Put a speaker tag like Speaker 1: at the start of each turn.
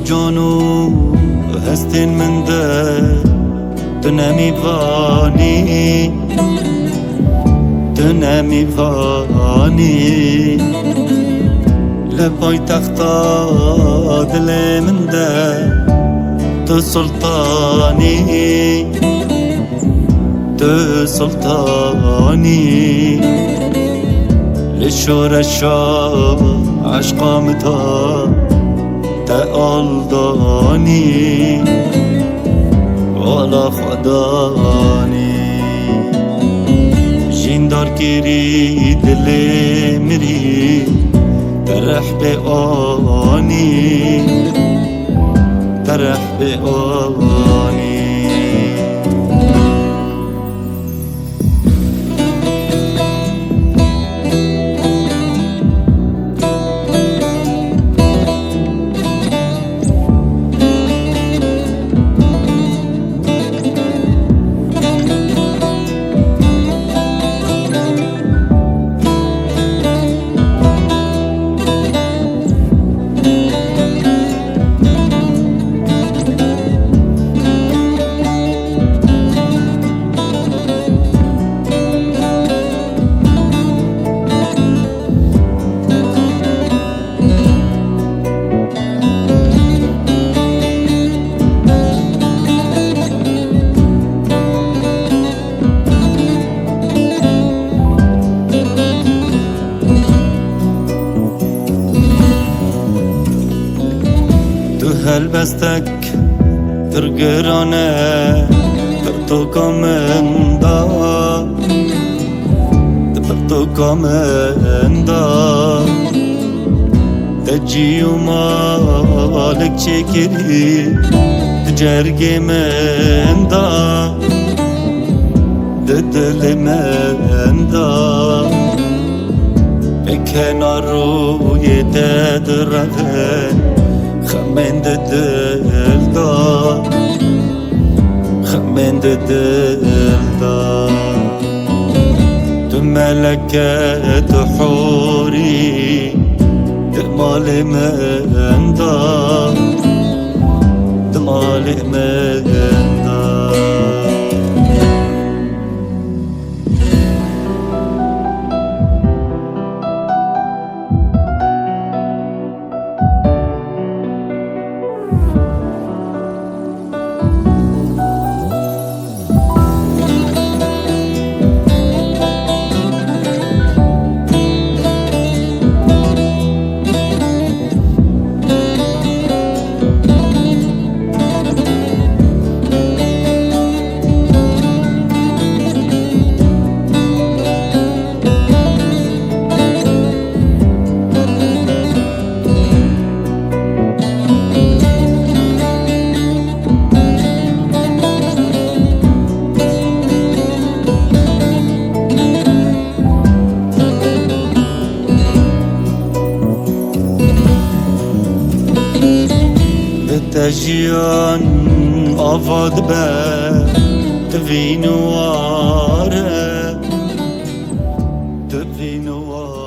Speaker 1: جانو هستین من ده تو نمیوانی تو نمیوانی لپای تختا دل من ده تو سلطانی تو سلطانی لشورشا عشقام تا تعالدانی والا خدانی جیندار کری دل مری ترح به آنی ترح به آنی هلبستك ترقرانه ترتوكا من دا ترتوكا من دا تجيو مالك شكري تجرقي من دا ددل من دا بكنا روي تدرغن خمن دل دا خمن دل دا تو ملكة حوري دمال من دا دمال من دا تجيان آفاد به تبینواره تبینواره